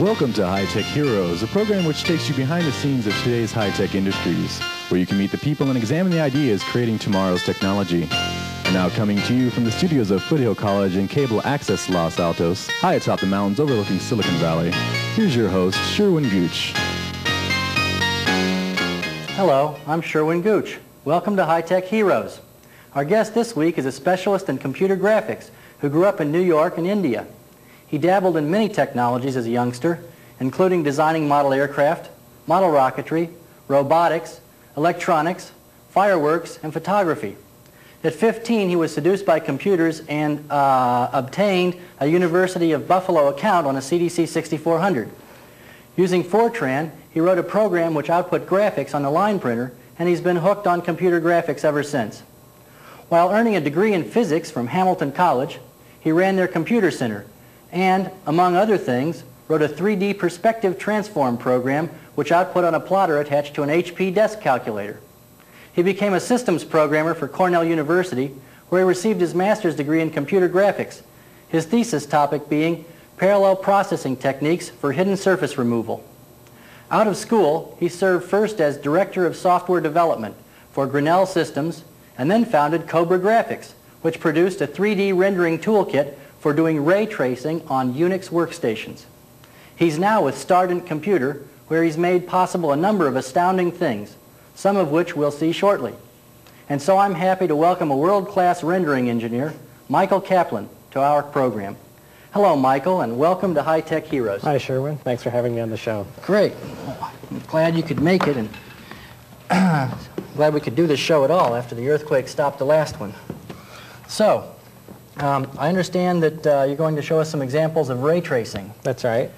Welcome to High-Tech Heroes, a program which takes you behind the scenes of today's high-tech industries, where you can meet the people and examine the ideas creating tomorrow's technology. And now coming to you from the studios of Foothill College in Cable Access Los Altos, high atop the mountains overlooking Silicon Valley, here's your host, Sherwin Gooch. Hello, I'm Sherwin Gooch. Welcome to High-Tech Heroes. Our guest this week is a specialist in computer graphics who grew up in New York and India. He dabbled in many technologies as a youngster, including designing model aircraft, model rocketry, robotics, electronics, fireworks, and photography. At 15, he was seduced by computers and obtained a University of Buffalo account on a CDC 6400. Using Fortran, he wrote a program which output graphics on the line printer, and he's been hooked on computer graphics ever since. While earning a degree in physics from Hamilton College, he ran their computer center and, among other things, wrote a 3D perspective transform program which output on a plotter attached to an HP desk calculator. He became a systems programmer for Cornell University, where he received his master's degree in computer graphics, his thesis topic being parallel processing techniques for hidden surface removal. Out of school, he served first as Director of Software Development for Grinnell Systems, and then founded Cobra Graphics, which produced a 3D rendering toolkit for doing ray tracing on Unix workstations. He's now with Stardent Computer, where he's made possible a number of astounding things, some of which we'll see shortly. And so I'm happy to welcome a world-class rendering engineer, Michael Kaplan, to our program. Hello, Michael, and welcome to High-Tech Heroes. Hi, Sherwin. Thanks for having me on the show. Great. I'm glad you could make it, and glad we could do this show at all after the earthquake stopped the last one. So, I understand that you're going to show us some examples of ray tracing. That's right.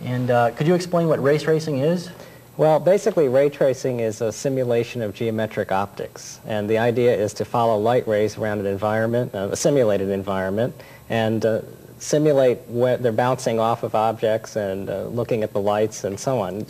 And could you explain what ray tracing is? Well, basically, ray tracing is a simulation of geometric optics. And the idea is to follow light rays around an environment, a simulated environment, and simulate where they're bouncing off of objects and looking at the lights and so on.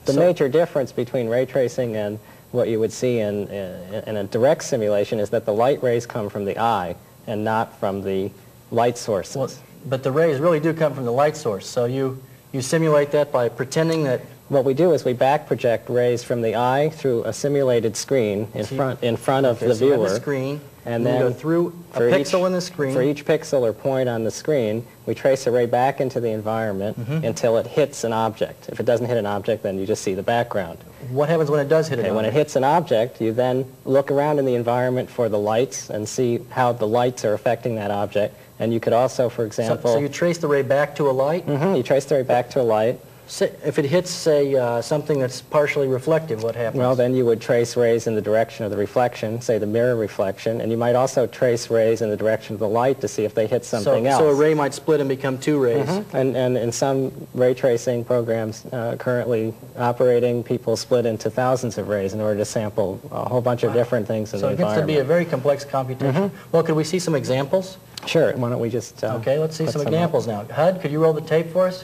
The major difference between ray tracing and what you would see in a direct simulation is that the light rays come from the eye and not from the light sources. Well, but the rays really do come from the light source, so you simulate that by pretending that... What we do is we back project rays from the eye through a simulated screen in front of the viewer. You have a screen, and then then go through a pixel in the screen. For each pixel or point on the screen, we trace a ray back into the environment until it hits an object. If it doesn't hit an object, then you just see the background. What happens when it does hit an object? When it hits an object, you then look around in the environment for the lights and see how the lights are affecting that object. And you could also, for example... So you trace the ray back to a light? You trace the ray back to a light. If it hits, say, something that's partially reflective, what happens? Well, then you would trace rays in the direction of the reflection, say the mirror reflection, and you might also trace rays in the direction of the light to see if they hit something else. So a ray might split and become two rays. And in some ray tracing programs currently operating, people split into thousands of rays in order to sample a whole bunch of different things in the environment. So it gets to be a very complex computation. Well, could we see some examples? Sure. Why don't we just... okay, let's see some examples now. HUD, could you roll the tape for us?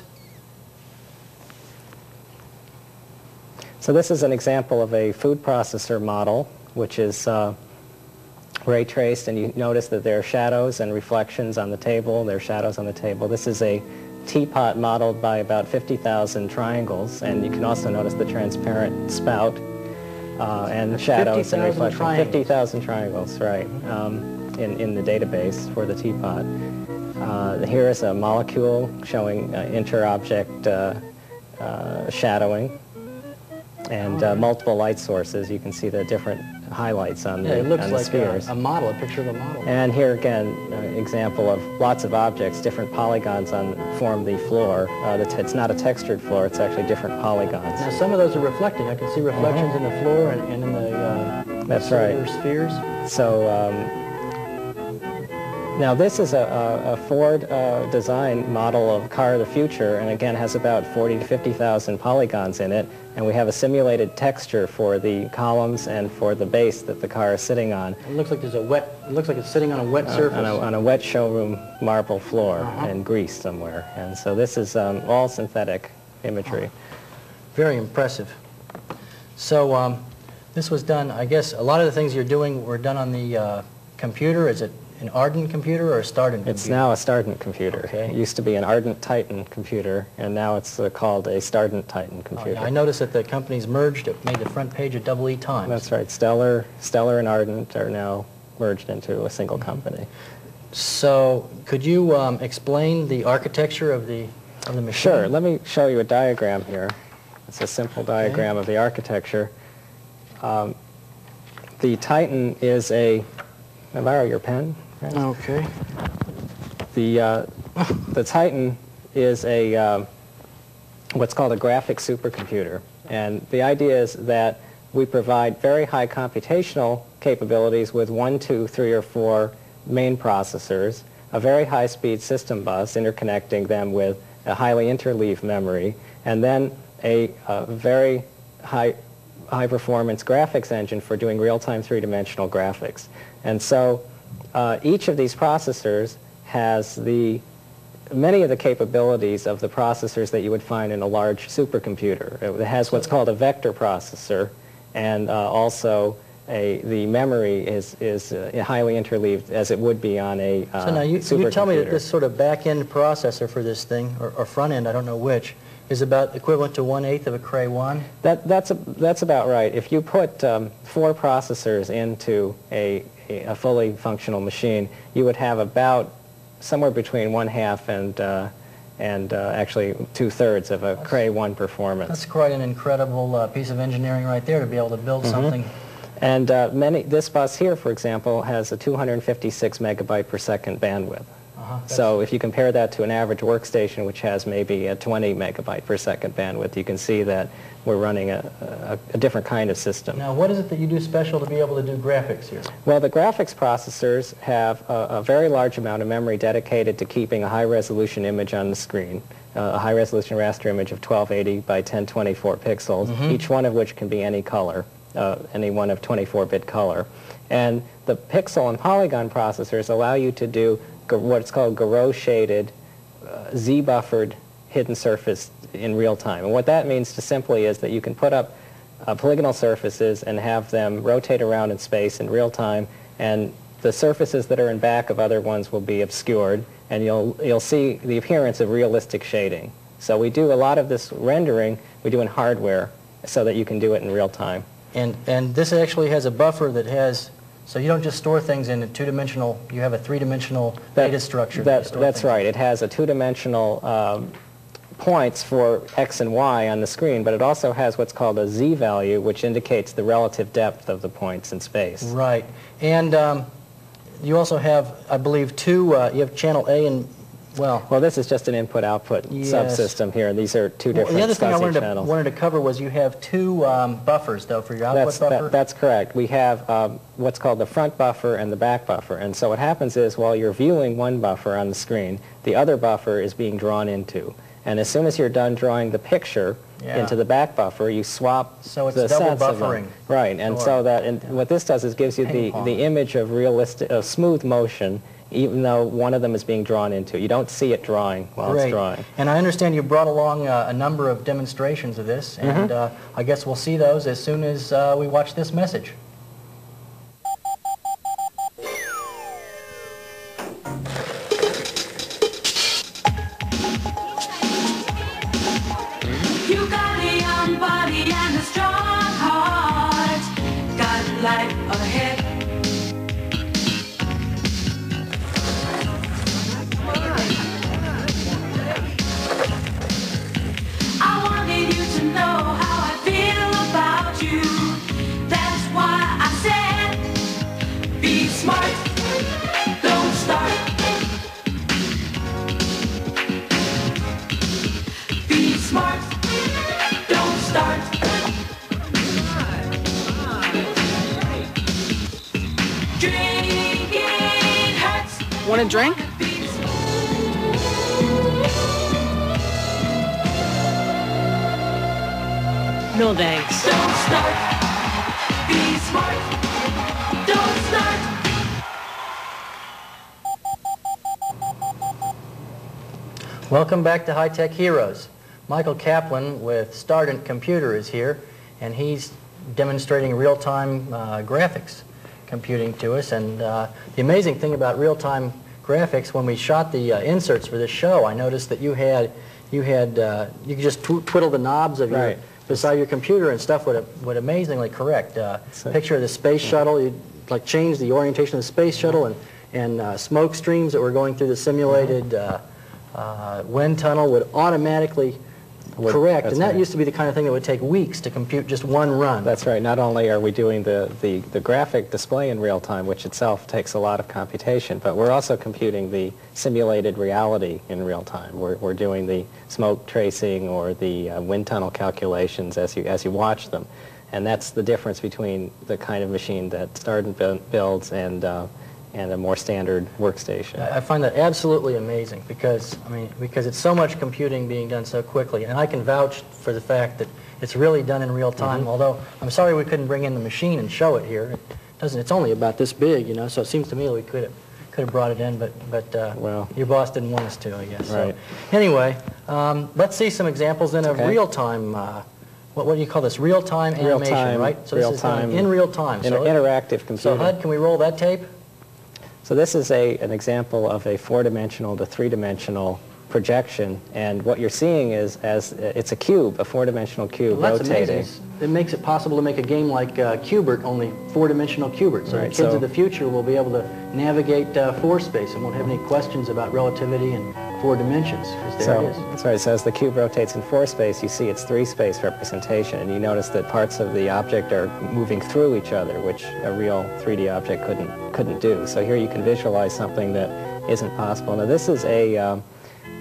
So this is an example of a food processor model, which is ray traced, and you notice that there are shadows and reflections on the table. There are shadows on the table. This is a teapot modeled by about 50,000 triangles, and you can also notice the transparent spout and shadows and reflections. 50,000 triangles, right, in the database for the teapot. Here is a molecule showing inter-object shadowing. And multiple light sources. You can see the different highlights on the spheres. It looks like a model, a picture of a model. And here again, an example of lots of objects, different polygons form the floor. It's not a textured floor, it's actually different polygons. Now some of those are reflecting. I can see reflections in the floor and in the That's right. spheres. So now this is a Ford design model of car of the future, and again has about 40 to 50,000 polygons in it, and we have a simulated texture for the columns and for the base that the car is sitting on. It looks like there's it looks like it's sitting on a wet surface. On a wet showroom marble floor and grease somewhere, and so this is all synthetic imagery. Very impressive. So this was done, I guess, a lot of the things you're doing were done on the computer. Is it an Ardent computer or a Stardent computer? It's now a Stardent computer. Okay. It used to be an Ardent Titan computer, and now it's called a Stardent Titan computer. I noticed that the companies merged. It made the front page of EE Times. That's right. Stellar and Ardent are now merged into a single company. So could you explain the architecture of the machine? Sure. Let me show you a diagram here. It's a simple diagram of the architecture. The Titan is a... Can I borrow your pen? Okay. The Titan is a what's called a graphic supercomputer. And the idea is that we provide very high computational capabilities with 1, 2, 3, or 4 main processors, a very high-speed system bus interconnecting them with a highly interleaved memory, and then a very high-performance graphics engine for doing real-time three-dimensional graphics. And so each of these processors has many of the capabilities of the processors that you would find in a large supercomputer. It has what's called a vector processor, and also the memory is highly interleaved as it would be on a So now you tell me that this sort of back-end processor for this thing, or front-end, I don't know which, is about equivalent to 1/8 of a Cray 1? That's about right. If you put 4 processors into a fully functional machine, you would have about somewhere between 1/2 and actually 2/3 of a Cray 1 performance. That's quite an incredible piece of engineering right there to be able to build something. And this bus here, for example, has a 256 megabyte per second bandwidth. So if you compare that to an average workstation, which has maybe a 20 megabyte per second bandwidth, you can see that we're running a different kind of system. Now, what is it that you do special to be able to do graphics here? Well, the graphics processors have a very large amount of memory dedicated to keeping a high-resolution image on the screen, a high-resolution raster image of 1280 by 1024 pixels, each one of which can be any color, any one of 24-bit color. And the pixel and polygon processors allow you to do what's called Garot-shaded, Z-buffered hidden surface in real time. And what that means simply is that you can put up polygonal surfaces and have them rotate around in space in real time, and the surfaces that are in back of other ones will be obscured, and you'll see the appearance of realistic shading. So we do a lot of this rendering, we do in hardware, so that you can do it in real time. And this actually has a buffer that has... So you don't just store things in a two-dimensional, you have a three-dimensional data structure. That's right. It has a two-dimensional points for X and Y on the screen, but it also has what's called a Z value, which indicates the relative depth of the points in space. Right. And you also have, I believe, you have channel A and, well, this is just an input-output subsystem here. These are two different The other thing I channels. wanted to cover was you have 2 buffers, though, for your output buffer. That's correct. We have what's called the front buffer and the back buffer. And so what happens is, while you're viewing one buffer on the screen, the other buffer is being drawn into. And as soon as you're done drawing the picture into the back buffer, you swap so it's the double sets of buffering. them. Right. And so what this does is gives you the image of smooth motion, even though one of them is being drawn into. You don't see it drawing while it's drawing. And I understand you brought along a number of demonstrations of this, and I guess we'll see those as soon as we watch this message. You got a young body and a strong heart, got life ahead. I wanted you to know how I feel about you. That's why I said, be smart, don't start. Be smart, don't start. Drinking hurts. Want a drink? No thanks. Don't start. Be smart. Don't start. Welcome back to High Tech Heroes. Michael Kaplan with Stardent Computer is here, and he's demonstrating real-time graphics. computing to us. And the amazing thing about real-time graphics, when we shot the inserts for this show, I noticed that you could just twiddle the knobs of your beside your computer and stuff would amazingly correct. Picture of the space shuttle, you'd like change the orientation of the space shuttle, and smoke streams that were going through the simulated wind tunnel would automatically correct, and that used to be the kind of thing that would take weeks to compute just one run. That's right. Not only are we doing the graphic display in real time, which itself takes a lot of computation, but we're also computing the simulated reality in real time. We're doing the smoke tracing or the wind tunnel calculations as you watch them, and that's the difference between the kind of machine that Starden builds and a more standard workstation. I find that absolutely amazing because it's so much computing being done so quickly, and I can vouch for the fact that it's really done in real time. Although I'm sorry we couldn't bring in the machine and show it here. It's only about this big, you know. So it seems to me we could have brought it in, but well, your boss didn't want us to, I guess. Right. So, anyway, let's see some examples then of real time. What do you call this? Real time animation, right? So this is done in real time. Interactive computing. So HUD, can we roll that tape? So this is an example of a 4-dimensional to 3-dimensional projection, and what you're seeing is it's a cube, a 4-dimensional cube rotating. Amazing. It makes it possible to make a game like Cubert, only 4-dimensional Cubert. So the kids of the future will be able to navigate 4 space and won't have any questions about relativity and 4 dimensions. There it is. That's right. So as the cube rotates in 4 space, you see its 3-space representation, and you notice that parts of the object are moving through each other, which a real 3D object couldn't do. So here you can visualize something that isn't possible. Now this is a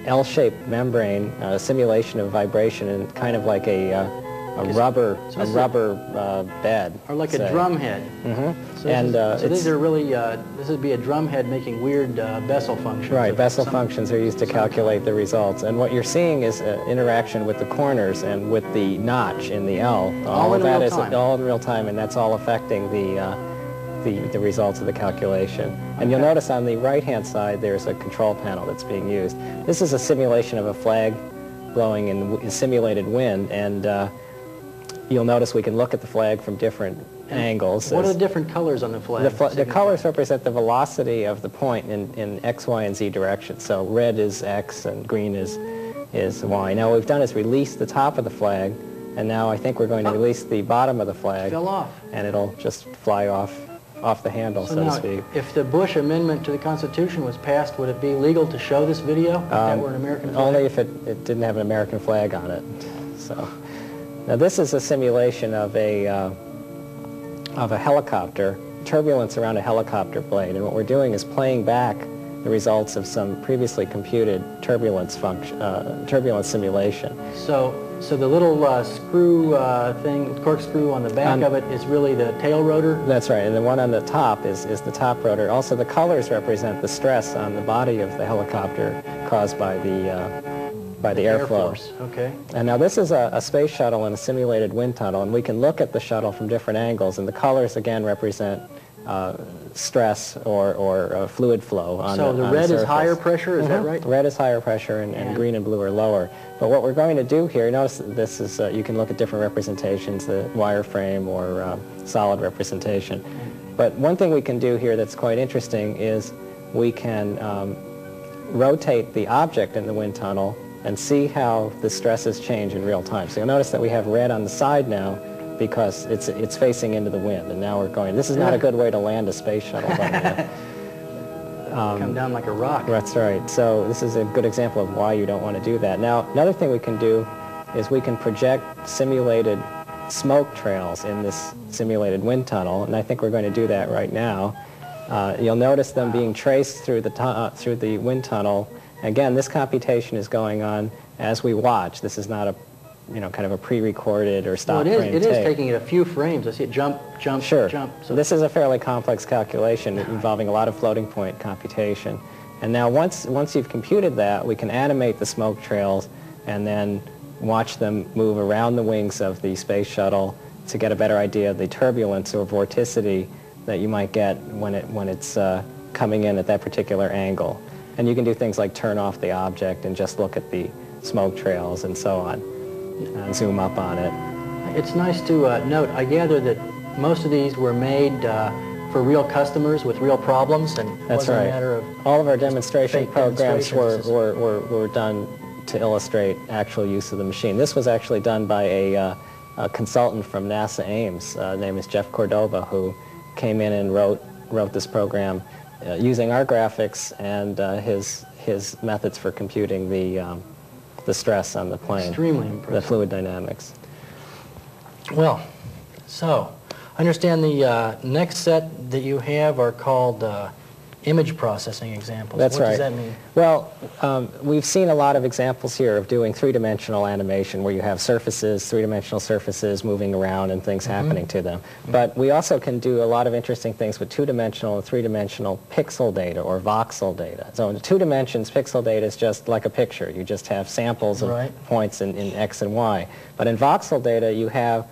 L-shaped membrane, a simulation of vibration, and kind of like a rubber bed, or like a drum head. So these are really this would be a drum head making weird Bessel functions. Right, Bessel functions are used to calculate the results, and what you're seeing is interaction with the corners and with the notch in the L. All in real time. All in real time, and that's all affecting the results of the calculation. And you'll notice on the right-hand side there's a control panel that's being used. This is a simulation of a flag blowing in simulated wind, and you'll notice we can look at the flag from different angles. What are the different colors on the flag? The colors represent the velocity of the point in X, Y, and Z direction. So red is X and green is Y. Now what we've done is release the top of the flag, and now I think we're going to release the bottom of the flag. It fell off. And it'll just fly off the handle, so to speak. If the Bush Amendment to the Constitution was passed, would it be legal to show this video if that were an American flag? Only if it didn't have an American flag on it. So now this is a simulation of a helicopter, turbulence around a helicopter blade, and what we're doing is playing back the results of some previously computed turbulence simulation. So the little screw thing, corkscrew on the back of it is really the tail rotor? That's right, and the one on the top is the top rotor. Also the colors represent the stress on the body of the helicopter caused by the airflow. Okay. And now this is a space shuttle in a simulated wind tunnel, and we can look at the shuttle from different angles, and the colors again represent stress or fluid flow on the surface. So the red is higher pressure, is that right? Red is higher pressure, and green and blue are lower. But what we're going to do here, notice this is, you can look at different representations, the wireframe or solid representation. But one thing we can do here that's quite interesting is we can rotate the object in the wind tunnel and see how the stresses change in real time. So you'll notice that we have red on the side now because it's facing into the wind, and now we're going. This is not a good way to land a space shuttle. Come down like a rock. That's right. So this is a good example of why you don't want to do that. Now, another thing we can do is we can project simulated smoke trails in this simulated wind tunnel, and I think we're going to do that right now. You'll notice them being traced through the wind tunnel. Again, this computation is going on as we watch. This is not a kind of a pre-recorded or stop frame tape. It is taking it a few frames. I see it jump, jump, jump. So this is a fairly complex calculation involving a lot of floating point computation. And now once you've computed that, we can animate the smoke trails and then watch them move around the wings of the space shuttle to get a better idea of the turbulence or vorticity that you might get when it's coming in at that particular angle. And you can do things like turn off the object and just look at the smoke trails and so on, and zoom up on it. It's nice to note, I gather that most of these were made for real customers with real problems, and it That's wasn't right. a matter of All of our demonstration fake programs demonstrations. were done to illustrate actual use of the machine. This was actually done by a consultant from NASA Ames. His name is Jeff Cordova, who came in and wrote this program using our graphics and his methods for computing the stress on the plane, Extremely impressive. the fluid dynamics. Well, so I understand the next set that you have are called image processing examples. That's what right. does that mean? Well, we've seen a lot of examples here of doing three-dimensional animation where you have surfaces, three-dimensional surfaces moving around and things happening to them. But we also can do a lot of interesting things with two-dimensional and three-dimensional pixel data or voxel data. So in 2 dimensions, pixel data is just like a picture. You just have samples of Right. points in X and Y. But in voxel data, you have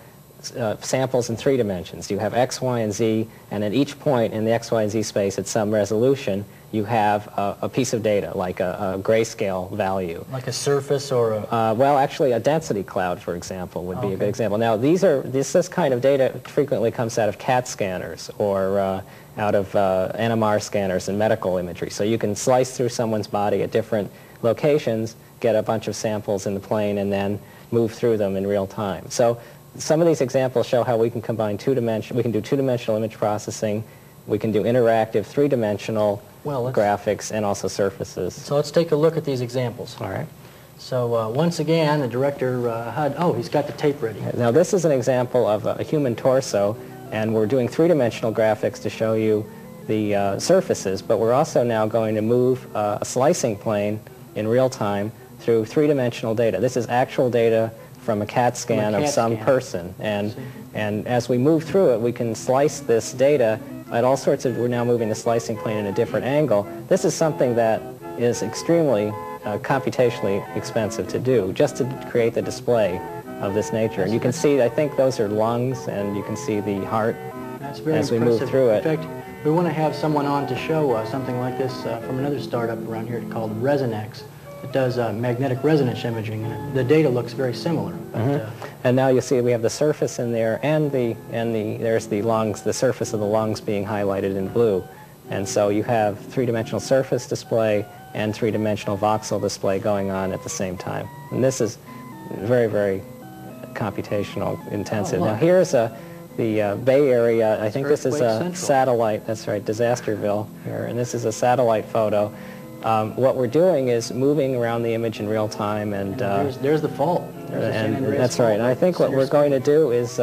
samples in 3 dimensions. You have X, Y, and Z, and at each point in the X, Y, and Z space at some resolution, you have a piece of data, like a grayscale value. Like a surface or a... Well, actually, a density cloud, for example, would be a Okay. good example. Now, this kind of data frequently comes out of CAT scanners or out of NMR scanners and medical imagery. So you can slice through someone's body at different locations, get a bunch of samples in the plane, and then move through them in real time. So some of these examples show how we can combine we can do two-dimensional image processing, we can do interactive three-dimensional graphics, and also surfaces. So let's take a look at these examples. All right. So once again, the director he's got the tape ready. Now this is an example of a human torso, and we're doing three-dimensional graphics to show you the surfaces, but we're also now going to move a slicing plane in real time through three-dimensional data. This is actual data from a CAT scan of some person, and as we move through it, we can slice this data at all sorts of, we're now moving the slicing plane in a different angle. This is something that is extremely computationally expensive to do, just to create the display of this nature. And you can see, I think those are lungs, and you can see the heart That's very as we impressive. move through it. In fact, we want to have someone on to show something like this from another startup around here called Resonex. It does magnetic resonance imaging, and the data looks very similar. But, And now you see we have the surface in there, and there's the lungs, the surface of the lungs being highlighted in blue. And so you have three-dimensional surface display and three-dimensional voxel display going on at the same time. And this is very, very computational intensive. Now here's the Bay Area. I think this is a Central. satellite. That's right, Disasterville here. And this is a satellite photo. What we're doing is moving around the image in real time, and there's the fault. There's the San Andreas that's right. fault. And I think what we're going to do is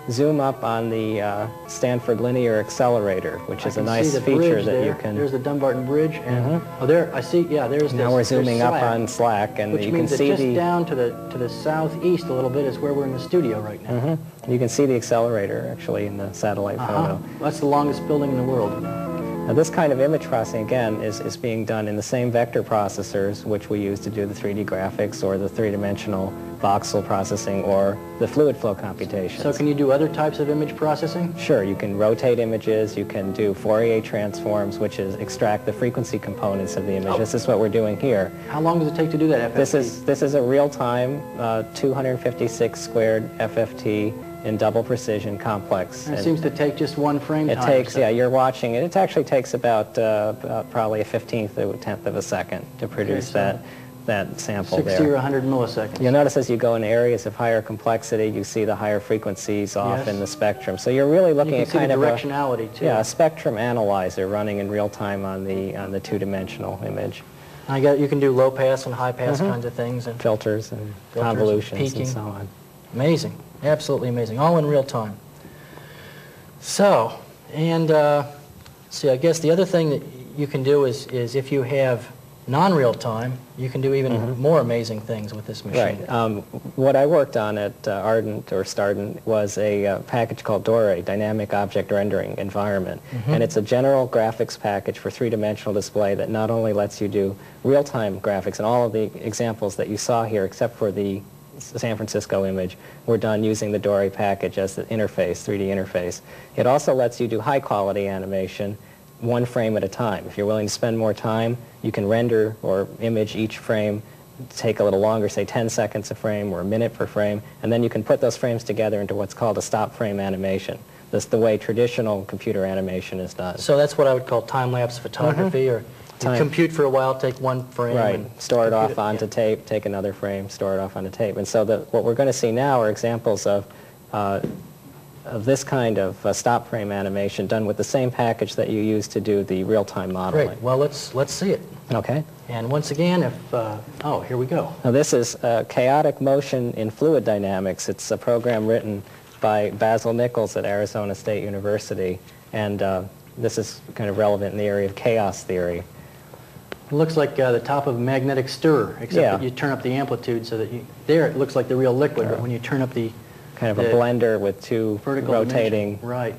zoom up on the Stanford Linear Accelerator, which is a nice feature that you can. There's the Dumbarton Bridge, and oh, there I see. Yeah, there's. Now we're zooming up Slack, on Slack, and which you means can see that just down to the southeast a little bit is where we're in the studio right now. You can see the accelerator actually in the satellite photo. That's the longest building in the world. Now this kind of image processing, again, is being done in the same vector processors which we use to do the 3D graphics or the three-dimensional voxel processing or the fluid flow computations. So can you do other types of image processing? Sure, you can rotate images, you can do Fourier transforms, which is extract the frequency components of the image. This is what we're doing here. How long does it take to do that FFT? This is a real-time 256 squared FFT in double precision complex. And it seems to take just one frame It time. takes, yeah, you're watching it. It actually takes about probably a 1/15 to a 1/10 of a second to produce so that sample 60 there. or 100 milliseconds. You'll notice as you go in areas of higher complexity, you see the higher frequencies off Yes. in the spectrum. So you're really looking You at can see kind the of directionality too. a spectrum analyzer running in real time on the two-dimensional image. You can do low pass and high pass kinds of things, and Filters and Filters, convolutions peaking. and so on. amazing, absolutely amazing, all in real time. So, and see, I guess the other thing that you can do is if you have non-real time, you can do even more amazing things with this machine. Right. What I worked on at Stardent was a package called DORE, Dynamic Object Rendering Environment. And it's a general graphics package for three-dimensional display that not only lets you do real-time graphics, and all of the examples that you saw here, except for the San Francisco image, were done using the DORE package as the interface, 3D interface. It also lets you do high-quality animation, one frame at a time. If you're willing to spend more time, you can render or image each frame, take a little longer, say 10 seconds a frame or a minute per frame, and then you can put those frames together into what's called a stop frame animation. the way traditional computer animation is done. So that's what I would call time-lapse photography, or you compute for a while, take one frame, right, and store it off onto tape, take another frame, store it off onto tape. And so what we're going to see now are examples of this kind of stop frame animation done with the same package that you use to do the real-time modeling. Great. Well, let's see it. Okay. And once again, oh, here we go. Now this is chaotic motion in fluid dynamics. It's a program written by Basil Nichols at Arizona State University, and this is kind of relevant in the area of chaos theory. It looks like the top of a magnetic stirrer, except that you turn up the amplitude so that there it looks like the real liquid, but when you turn up the kind of a blender with two rotating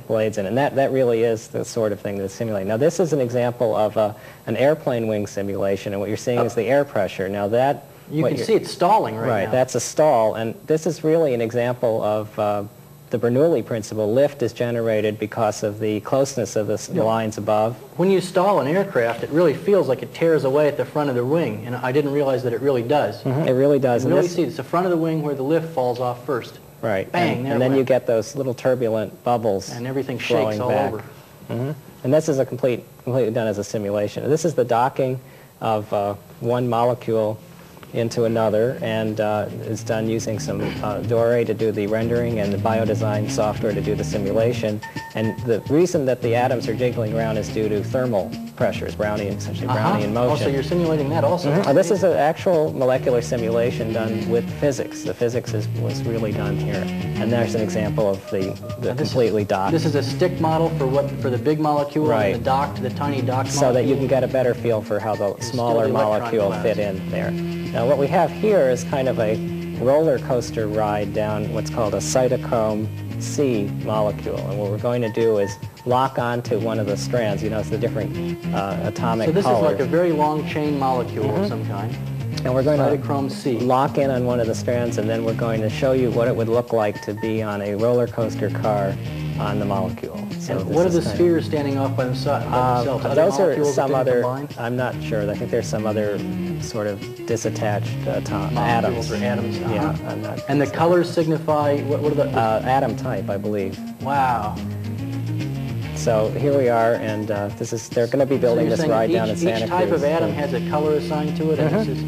blades in it. And that really is the sort of thing that's simulating. Now this is an example of an airplane wing simulation, and what you're seeing is the air pressure. Now that... You can see it's stalling right now. Right, that's a stall, and this is really an example of the Bernoulli principle. Lift is generated because of the closeness of the lines above. When you stall an aircraft, it really feels like it tears away at the front of the wing, and I didn't realize that it really does. It really does. You really see it's the front of the wing where the lift falls off first. Right, Bang, and then you get those little turbulent bubbles. And everything shakes all over. And this is completely done as a simulation. This is the docking of one molecule into another, and it's done using some DORE to do the rendering and the biodesign software to do the simulation. And the reason that the atoms are jiggling around is due to thermal pressures, essentially Brownian motion. Also, you're simulating that also. This is an actual molecular simulation done with physics. The physics was really done here. And there's an example of the completely docked. This is a stick model for the big molecule, and the tiny docked molecule. So that you can get a better feel for how the smaller molecule fit in there. Now what we have here is kind of a roller coaster ride down what's called a cytochrome C molecule. And what we're going to do is lock onto one of the strands. You notice the different atomic colors. So this is like a very long chain molecule of some kind. And we're going cytochrome C. to lock in on one of the strands, and then we're going to show you what it would look like to be on a roller coaster car on the molecule. So and what are the spheres standing off by themselves? Those are some other, I'm not sure. I think there's some other sort of disattached atoms. Or atoms. Yeah, I'm not and the colors signify, what are the... atom type, I believe. Wow. So here we are, and they're going to be building this ride down in Santa Cruz. Each type of atom has a color assigned to it, and this is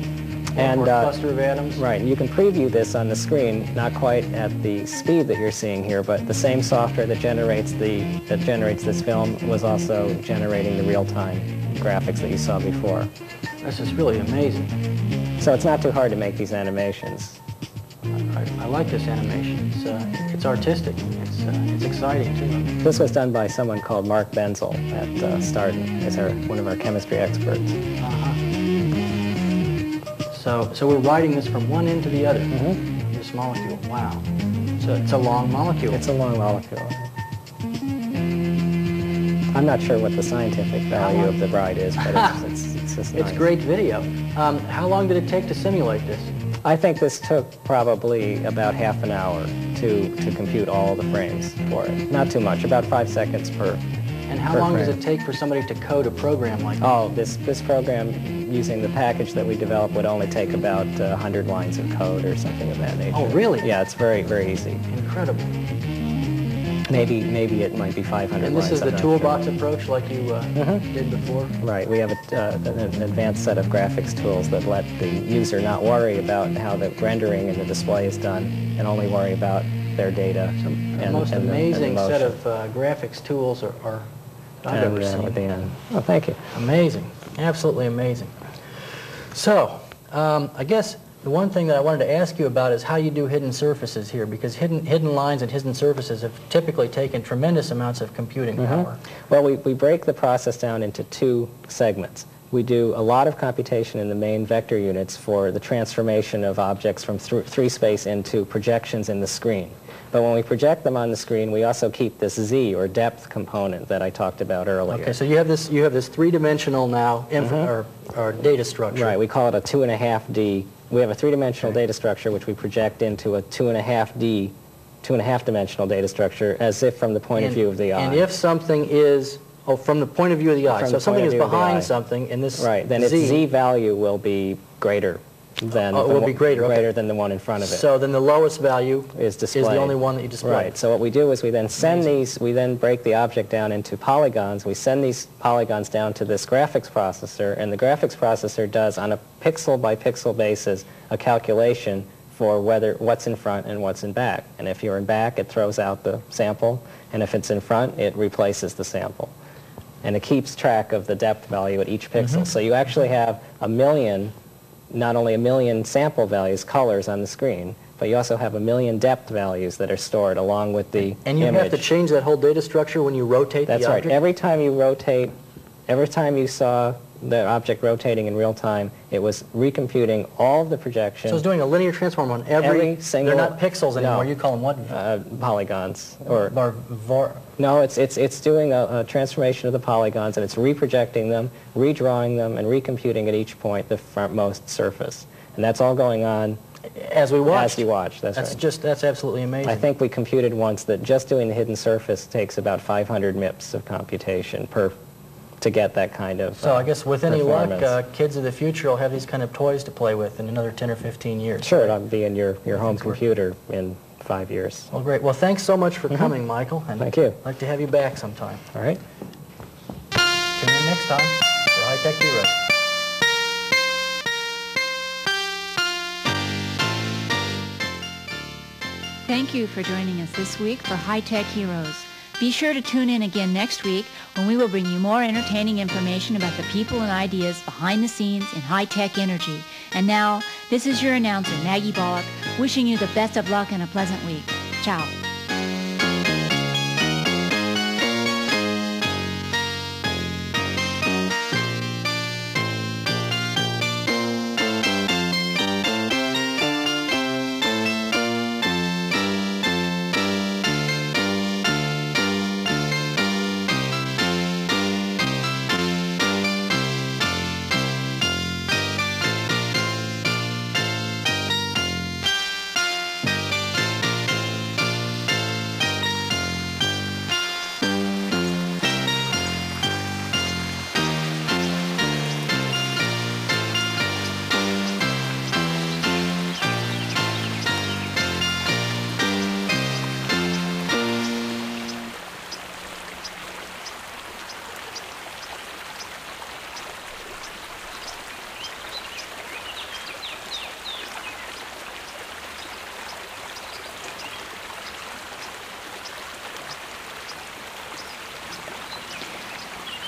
a cluster of atoms. Right, and you can preview this on the screen, not quite at the speed that you're seeing here, but the same software that generates this film was also generating the real-time graphics that you saw before. This is really amazing. So it's not too hard to make these animations. I like this animation. It's artistic. It's exciting too. This was done by someone called Mark Benzel at Starden, as one of our chemistry experts. So we're riding this from one end to the other. This molecule. Wow. So it's a long molecule. It's a long molecule. I'm not sure what the scientific value of the ride is, but it's just nice. It's great video. How long did it take to simulate this? I think this took probably about half an hour to compute all the frames for it. Not too much, about 5 seconds per. And how long does it take for somebody to code a program like that? Oh, this program, using the package that we developed, would only take about 100 lines of code or something of that nature. Oh, really? Yeah, it's very, very easy. Incredible. Maybe it might be 500 lines. And this is the toolbox approach like you did before? Right. We have an advanced set of graphics tools that let the user not worry about how the rendering and the display is done, and only worry about their data. The most amazing set of graphics tools I've ever seen. At the end. Oh, thank you. Amazing. Absolutely amazing. So, I guess the one thing that I wanted to ask you about is how you do hidden surfaces here, because hidden lines and hidden surfaces have typically taken tremendous amounts of computing power. Well, we break the process down into two segments. We do a lot of computation in the main vector units for the transformation of objects from 3-space into projections in the screen. But when we project them on the screen, we also keep this Z, or depth component, that I talked about earlier. Okay, so you have this three-dimensional now or data structure. Right, we call it a 2.5D. We have a three-dimensional data structure which we project into a 2.5-dimensional data structure, as if from the point of view of the eye. And if something is, from the point of view of the eye, so if something is behind something, and this right, then its Z value will be greater. than it will be greater, okay. greater than the one in front of it. So then the lowest value is displayed. Is the only one that you display. Right. So what we do is we then send these, we then break the object down into polygons. We send these polygons down to this graphics processor, and the graphics processor does, on a pixel by pixel basis, a calculation for what's in front and what's in back. And if you're in back, it throws out the sample, and if it's in front, it replaces the sample. And it keeps track of the depth value at each pixel. So you actually have not only a million sample values, colors on the screen, but you also have a million depth values that are stored along with the And you image. have to change that whole data structure when you rotate That's the object? right. Every time you rotate, every time you saw the object rotating in real time, it was recomputing all of the projections. So it's doing a linear transform on every single... They're not pixels anymore. No. You call them what? Polygons. No, it's doing a transformation of the polygons, and it's reprojecting them, redrawing them, and recomputing at each point the frontmost surface. And that's all going on as we watch. As you watch, that's right. That's absolutely amazing. I think we computed once that just doing the hidden surface takes about 500 MIPS of computation to get that kind of So I guess with any luck, performance. kids of the future will have these kind of toys to play with in another 10 or 15 years. Sure, it'll be in your home computer in 5 years. Well, great. Well, thanks so much for coming, Michael. And Thank you. I'd like to have you back sometime. All right. Tune in next time for High Tech Heroes. Thank you for joining us this week for High Tech Heroes. Be sure to tune in again next week when we will bring you more entertaining information about the people and ideas behind the scenes in high-tech energy. And now, this is your announcer, Maggie Bullock, wishing you the best of luck and a pleasant week. Ciao.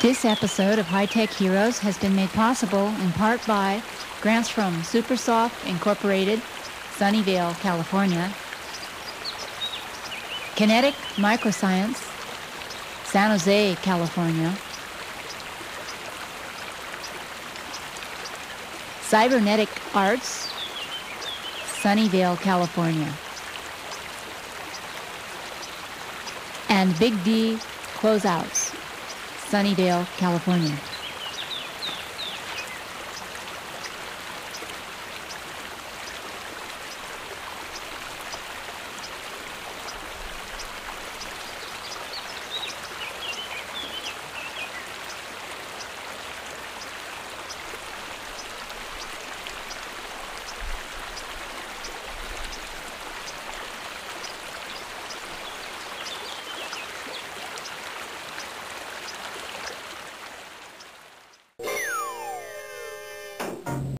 This episode of High Tech Heroes has been made possible in part by grants from Supersoft Incorporated, Sunnyvale, California, Kinetic Microscience, San Jose, California, Cybernetic Arts, Sunnyvale, California, and Big D Closeouts, Sunnyvale, California.